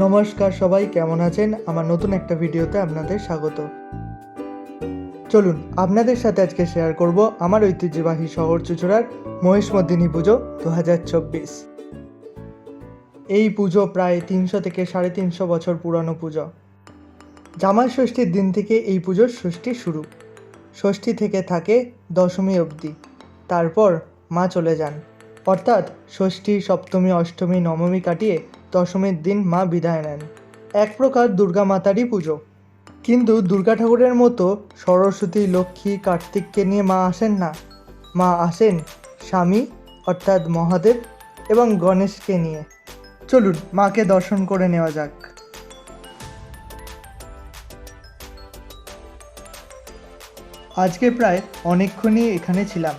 নমস্কার সবাই, কেমন আছেন? আমার নতুন একটা ভিডিওতে আপনাদের স্বাগত। চলুন আপনাদের সাথে আজকে শেয়ার করব আমার ঐতিহ্যবাহী শহর চুঁচুড়ার মহিষমর্দিনী পুজো 2024। এই পুজো প্রায় 300 থেকে 350 বছর পুরনো পুজো। জামাই ষষ্ঠীর দিন থেকে এই পুজোর ষষ্ঠী শুরু। ষষ্ঠী থেকে থাকে দশমী অবধি, তারপর মা চলে যান, অর্থাৎ ষষ্ঠী, সপ্তমী, অষ্টমী, নবমী কাটিয়ে দশমীর দিন মা বিদায় নেন। এক প্রকার দুর্গা মাতারই পুজো। কিন্তু দুর্গা ঠাকুরের মতো সরস্বতী, লক্ষ্মী, কার্তিককে নিয়ে মা আসেন না। মা আসেন স্বামী অর্থাৎ মহাদেব এবং গণেশকে নিয়ে। চলুন মাকে দর্শন করে নেওয়া যাক। আজকে প্রায় অনেকক্ষণই এখানে ছিলাম।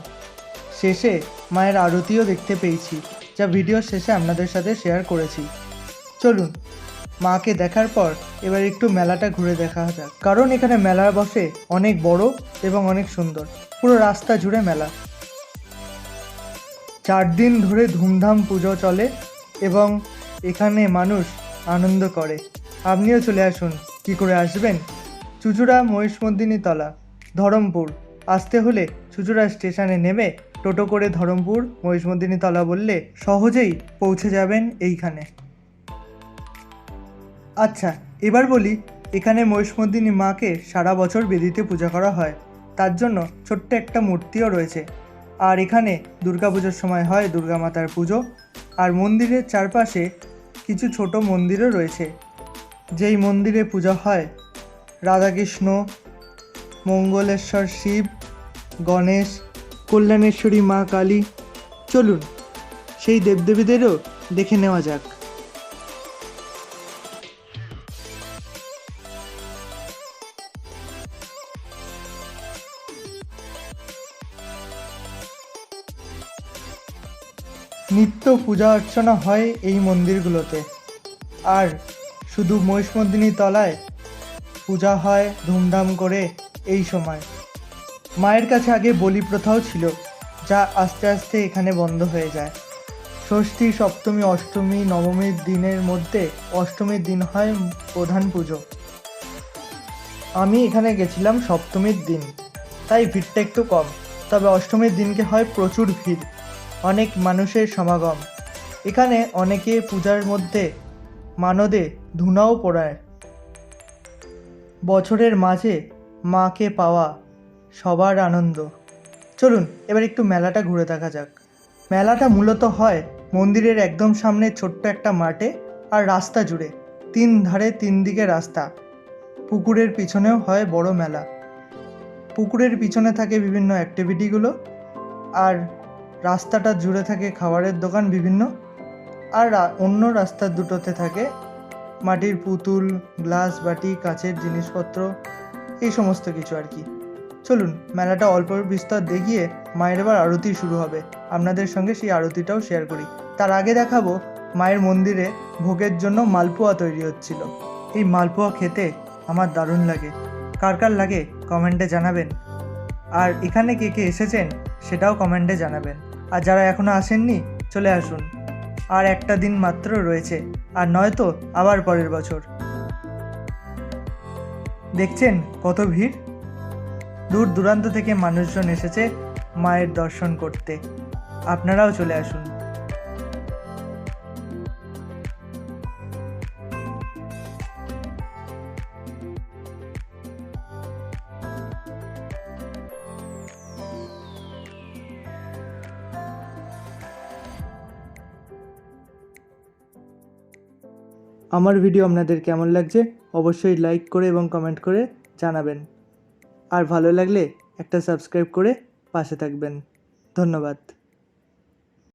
শেষে মায়ের আরতিও দেখতে পেয়েছি, যা ভিডিওর শেষে আপনাদের সাথে শেয়ার করেছি। চলুন মাকে দেখার পর এবার একটু মেলাটা ঘুরে দেখা যাক, কারণ এখানে মেলা বসে অনেক বড় এবং অনেক সুন্দর। পুরো রাস্তা জুড়ে মেলা। 4 দিন ধরে ধুমধাম পুজো চলে এবং এখানে মানুষ আনন্দ করে। আপনিও চলে আসুন। কি করে আসবেন? চুঁচুড়া মহিষমর্দিনী তলা, ধরমপুর। আসতে হলে চুঁচুড়া স্টেশনে নেমে টোটো করে ধরমপুর মহিষমর্দিনী তলা বললে সহজেই পৌঁছে যাবেন এইখানে। আচ্ছা, এবার বলি, এখানে মহিষমর্দিনী মাকে সারা বছর বেদিতে পূজা করা হয়। তার জন্য ছোট্ট একটা মূর্তিও রয়েছে। আর এখানে দুর্গাপুজোর সময় হয় দুর্গা মাতার পুজো। আর মন্দিরের চারপাশে কিছু ছোট মন্দিরও রয়েছে, যেই মন্দিরে পূজা হয় রাধাকৃষ্ণ, মঙ্গলেশ্বর শিব, গণেশ, কল্যাণেশ্বরী মা কালী। চলুন সেই দেবদেবীদেরও দেখে নেওয়া যাক। নিত্য পূজা অর্চনা হয় এই মন্দিরগুলোতে। আর শুধু মহিষমর্দিনী তলায় পূজা হয় ধুমধাম করে এই সময়। মায়ের কাছে আগে বলি প্রথাও ছিল, যা আস্তে আস্তে এখানে বন্ধ হয়ে যায়। ষষ্ঠী, সপ্তমী, অষ্টমী, নবমীর দিনের মধ্যে অষ্টমীর দিন হয় প্রধান পুজো। আমি এখানে গেছিলাম সপ্তমীর দিন, তাই ভিড়টা একটু কম। তবে অষ্টমীর দিনকে হয় প্রচুর ভিড়, অনেক মানুষের সমাগম। এখানে অনেকে পূজার মধ্যে মানদে ধুনাও পোড়ায়। বছরের মাঝে মাকে পাওয়া সবার আনন্দ। চলুন এবার একটু মেলাটা ঘুরে দেখা যাক। মেলাটা মূলত হয় মন্দিরের একদম সামনে ছোট্ট একটা মাঠে আর রাস্তা জুড়ে। 3 ধারে 3 দিকে রাস্তা। পুকুরের পিছনেও হয় বড় মেলা। পুকুরের পিছনে থাকে বিভিন্ন অ্যাক্টিভিটিগুলো, আর রাস্তাটা জুড়ে থাকে খাবারের দোকান বিভিন্ন। আর অন্য রাস্তার দুটোতে থাকে মাটির পুতুল, গ্লাস, বাটি, কাচের জিনিসপত্র, এই সমস্ত কিছু আর কি। চলুন মেলাটা অল্প বিস্তর দেখিয়ে মায়ের এবার আরতি শুরু হবে, আপনাদের সঙ্গে সেই আরতিটাও শেয়ার করি। তার আগে দেখাবো মায়ের মন্দিরে ভোগের জন্য মালপোয়া তৈরি হচ্ছিল। এই মালপোয়া খেতে আমার দারুণ লাগে। কার কার লাগে কমেন্টে জানাবেন। আর এখানে কে কে এসেছেন সেটাও কমেন্টে জানাবেন। আর যারা এখনও আসেননি চলে আসুন, আর একটা দিন মাত্র রয়েছে, আর নয়তো আবার পরের বছর। দেখছেন কত ভিড়? দূর দূরান্ত থেকে মানুষজন এসেছে মায়ের দর্শন করতে। আপনারাও চলে আসুন। আমার ভিডিও আপনাদের কেমন লাগছে অবশ্যই লাইক করে এবং কমেন্ট করে জানাবেন। আর ভালো লাগলে একটা সাবস্ক্রাইব করে পাশে থাকবেন। ধন্যবাদ।